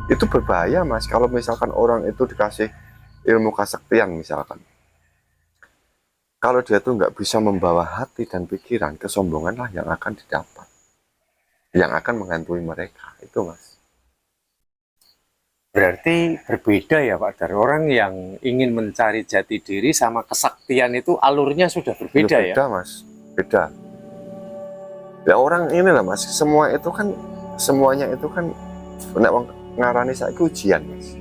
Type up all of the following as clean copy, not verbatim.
Itu berbahaya Mas, kalau misalkan orang itu dikasih ilmu kesaktian misalkan. Kalau dia tuh nggak bisa membawa hati dan pikiran, kesombonganlah yang akan didapat. Yang akan menghantui mereka, itu Mas. Berarti berbeda ya Pak, dari orang yang ingin mencari jati diri sama kesaktian itu alurnya sudah berbeda ya? Beda Mas, beda. Ya orang inilah Mas, semuanya itu kan nek wong ngarani saiki ujian Mas.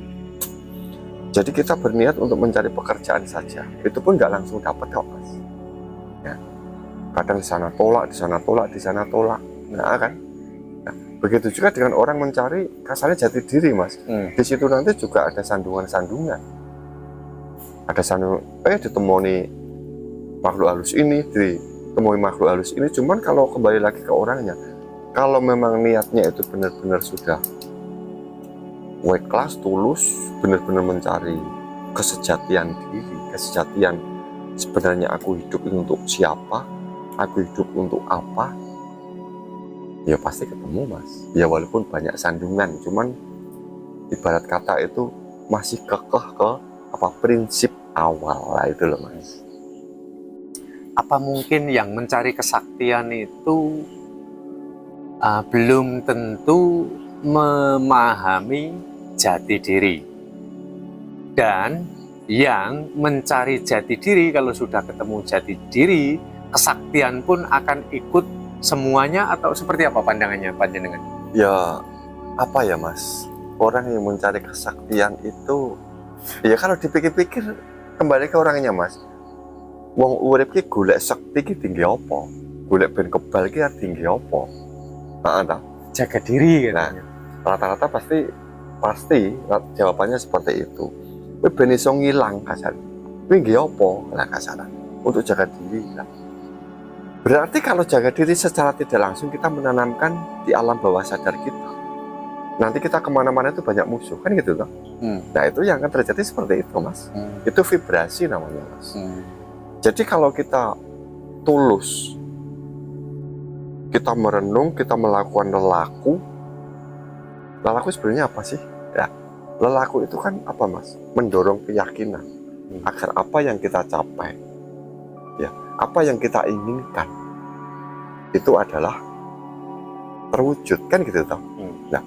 Jadi kita berniat untuk mencari pekerjaan saja, itu pun nggak langsung dapat kok Mas. Ya, kadang di sana tolak, di sana tolak, di sana tolak. Nah kan, nah, begitu juga dengan orang mencari kasarnya jati diri Mas. Di situ nanti juga ada sandungan-sandungan. Ada ditemui makhluk halus ini, ditemui makhluk halus ini. Cuman kalau kembali lagi ke orangnya, kalau memang niatnya itu benar-benar sudah ikhlas, tulus, benar-benar mencari kesejatian diri, kesejatian sebenarnya aku hidup ini untuk siapa, aku hidup untuk apa, ya pasti ketemu Mas. Ya walaupun banyak sandungan, cuman ibarat kata itu masih kekeh ke prinsip awal lah itu loh Mas. Apa mungkin yang mencari kesaktian itu belum tentu memahami jati diri, dan yang mencari jati diri kalau sudah ketemu jati diri, kesaktian pun akan ikut semuanya, atau seperti apa pandangannya panjenengan? Ya apa ya Mas, orang yang mencari kesaktian itu ya kalau dipikir-pikir kembali ke orangnya Mas. Wong urip ki golek sakti ki tinggi apa? Golek ben kebal ki tinggi apa? Nah, Jaga diri kan. nah, rata-rata pasti jawabannya seperti itu. Kowe ben iso ngilang kasar. Kowe nggih apa lah kasaran untuk jaga diri lah. Berarti kalau jaga diri secara tidak langsung kita menanamkan di alam bawah sadar kita. Nanti kita kemana-mana itu banyak musuh kan gitu toh. Nah itu yang akan terjadi seperti itu Mas. Itu vibrasi namanya Mas. Jadi kalau kita tulus, kita merenung, kita melakukan lelaku sebenarnya apa sih? Ya, lelaku itu kan apa Mas? Mendorong keyakinan agar apa yang kita capai, ya, apa yang kita inginkan itu adalah terwujud kan gitu toh. Nah,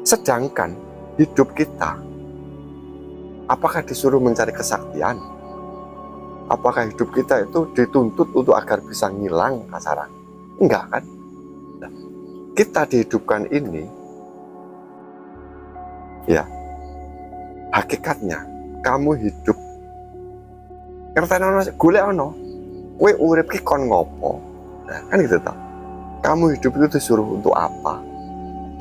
sedangkan hidup kita, apakah disuruh mencari kesaktian? Apakah hidup kita itu dituntut untuk agar bisa ngilang kasaran? Enggak kan? Nah, kita dihidupkan ini, ya, hakikatnya kamu hidup. Ngerteni ono golek ono. Kowe urip ki kon ngopo? Nah, kan gitu toh. Kamu hidup itu disuruh untuk apa?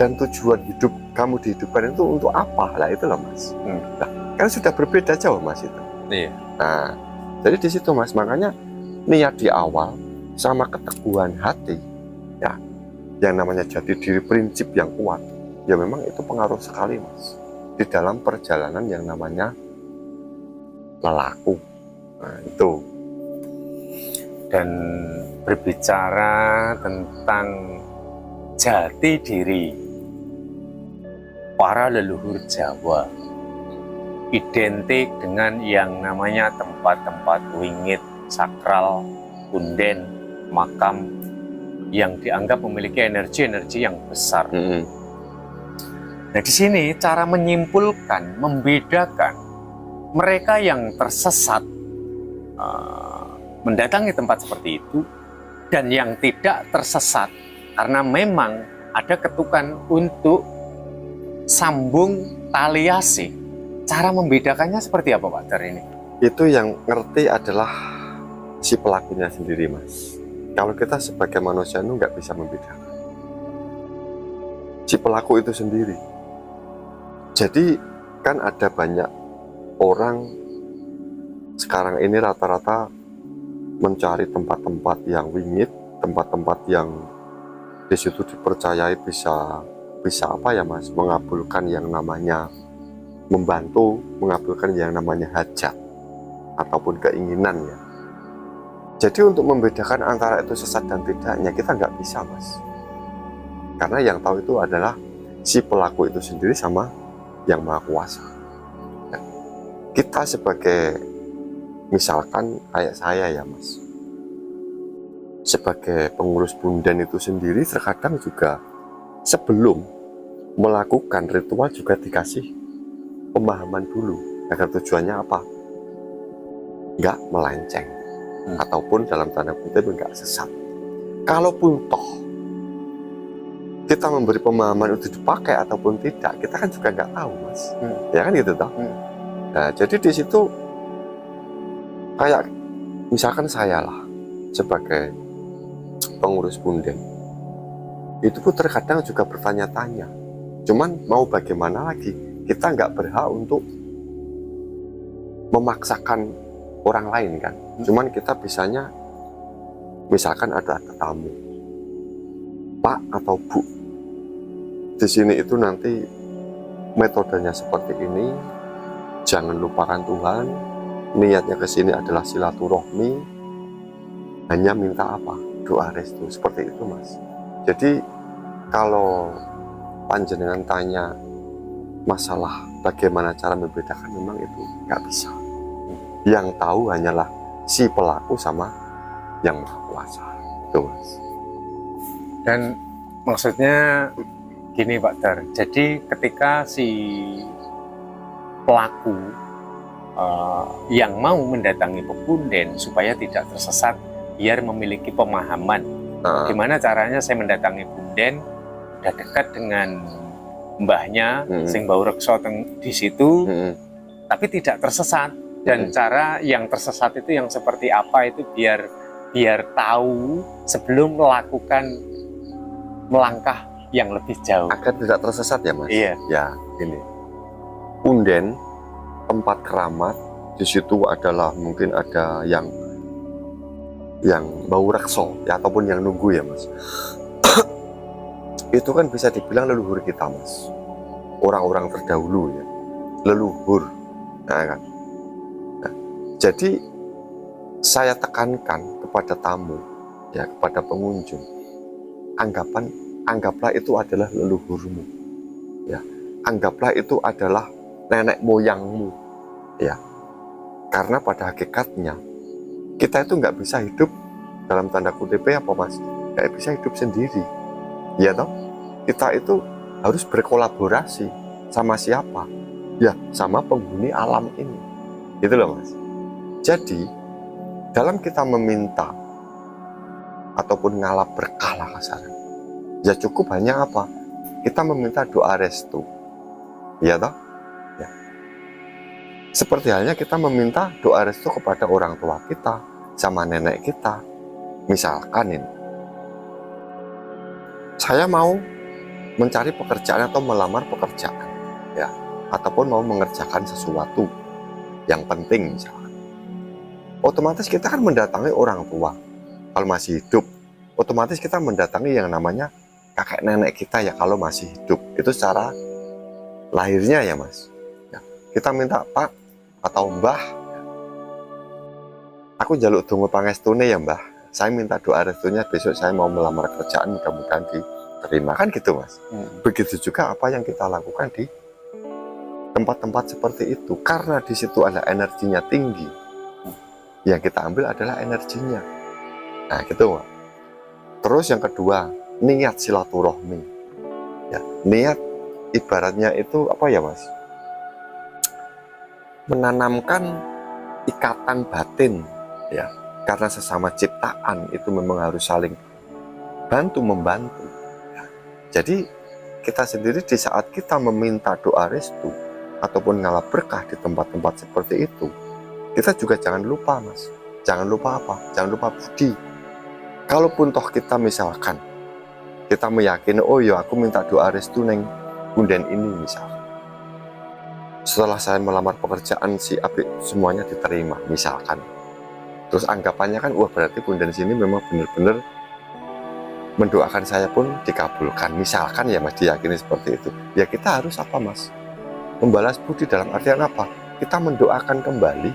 Dan tujuan hidup kamu dihidupkan itu untuk apa? Lah itu loh Mas. Nah, kan sudah berbeda jauh Mas itu. Iya. Nah, jadi di situ Mas, makanya niat di awal sama keteguhan hati, ya, yang namanya jati diri, prinsip yang kuat, ya memang itu pengaruh sekali Mas di dalam perjalanan yang namanya lelaku. Nah itu. Dan berbicara tentang jati diri, para leluhur Jawa identik dengan yang namanya tempat-tempat wingit, sakral, punden, makam yang dianggap memiliki energi-energi yang besar. Nah, di sini cara menyimpulkan, membedakan mereka yang tersesat mendatangi tempat seperti itu dan yang tidak tersesat karena memang ada ketukan untuk sambung tali asih. Cara membedakannya seperti apa Pak dari ini? Itu yang ngerti adalah si pelakunya sendiri Mas. Kalau kita sebagai manusia itu nggak bisa membedakan. Si pelaku itu sendiri. Jadi kan ada banyak orang sekarang ini rata-rata mencari tempat-tempat yang wingit, tempat-tempat yang di situ dipercayai bisa apa ya Mas, mengabulkan yang namanya membantu, mengabulkan yang namanya hajat ataupun keinginan ya. Jadi untuk membedakan antara itu sesat dan tidaknya kita nggak bisa Mas, karena yang tahu itu adalah si pelaku itu sendiri sama yang Maha Kuasa. Ya. Kita sebagai, misalkan kayak saya ya Mas, sebagai pengurus punden itu sendiri terkadang juga sebelum melakukan ritual juga dikasih pemahaman dulu agar tujuannya apa, nggak melenceng ataupun dalam tanda kutip nggak sesat. Kalaupun toh kita memberi pemahaman itu dipakai ataupun tidak, kita kan juga nggak tahu Mas, ya kan gitu toh. Nah jadi di situ kayak misalkan saya lah sebagai pengurus punden, itu pun terkadang juga bertanya-tanya. Cuman mau bagaimana lagi, kita nggak berhak untuk memaksakan orang lain kan. Cuman kita bisanya, misalkan ada tamu, Pak atau Bu, di sini itu nanti metodenya seperti ini, jangan lupakan Tuhan, niatnya ke sini adalah silaturahmi, hanya minta apa? Doa restu, seperti itu Mas. Jadi kalau panjenengan tanya masalah bagaimana cara membedakan, memang itu nggak bisa. Yang tahu hanyalah si pelaku sama yang Maha Kuasa, itu Mas. Dan maksudnya gini Pak Dar, jadi ketika si pelaku yang mau mendatangi pepunden supaya tidak tersesat, biar memiliki pemahaman gimana caranya saya mendatangi punden, udah dekat dengan mbahnya sing bau rekso di situ, tapi tidak tersesat. Dan cara yang tersesat itu yang seperti apa itu biar tahu sebelum melakukan melangkah yang lebih jauh agar tidak tersesat ya Mas. Iya. Ya ini punden, tempat keramat, di situ adalah mungkin ada yang bau rekso ya, ataupun yang nunggu ya Mas. Itu kan bisa dibilang leluhur kita Mas, orang-orang terdahulu ya, leluhur. Nah, kan? Nah, jadi saya tekankan kepada tamu ya, kepada pengunjung, anggaplah itu adalah leluhurmu ya, anggaplah itu adalah nenek moyangmu ya, karena pada hakikatnya kita itu nggak bisa hidup dalam tanda kutip apa Mas, nggak bisa hidup sendiri ya toh. Kita itu harus berkolaborasi sama siapa ya, sama penghuni alam ini, gitu loh Mas. Jadi dalam kita meminta ataupun ngalap berkah lah kasarnya, ya cukup hanya apa, kita meminta doa restu ya toh ya. Seperti halnya kita meminta doa restu kepada orang tua kita sama nenek kita. Misalkan ini, saya mau mencari pekerjaan atau melamar pekerjaan ya, ataupun mau mengerjakan sesuatu yang penting misalkan, otomatis kita kan mendatangi orang tua. Kalau masih hidup, otomatis kita mendatangi yang namanya kakek nenek kita ya, kalau masih hidup. Itu secara lahirnya ya Mas ya. Kita minta Pak atau Mbah, aku jaluk donga pangestune ya Mbah, saya minta doa restunya besok saya mau melamar kerjaan, mudah-mudahan diterima, kan gitu Mas. Begitu juga apa yang kita lakukan di tempat-tempat seperti itu, karena di situ ada energinya tinggi, yang kita ambil adalah energinya. Nah gitu Mas. Terus yang kedua, niat silaturahmi ya. Niat ibaratnya itu apa ya Mas, menanamkan ikatan batin ya, karena sesama ciptaan itu memang harus saling bantu-membantu ya. Jadi kita sendiri di saat kita meminta doa restu ataupun ngalap berkah di tempat-tempat seperti itu, kita juga jangan lupa Mas, jangan lupa apa? Jangan lupa budi. Kalaupun toh kita misalkan kita meyakini, oh ya aku minta doa restu neng punden ini misalkan, setelah saya melamar pekerjaan si Abi semuanya diterima misalkan, terus anggapannya kan wah berarti punden sini memang benar-benar mendoakan saya pun dikabulkan misalkan ya Mas, diyakini seperti itu ya. Kita harus apa Mas, membalas budi dalam artian apa, kita mendoakan kembali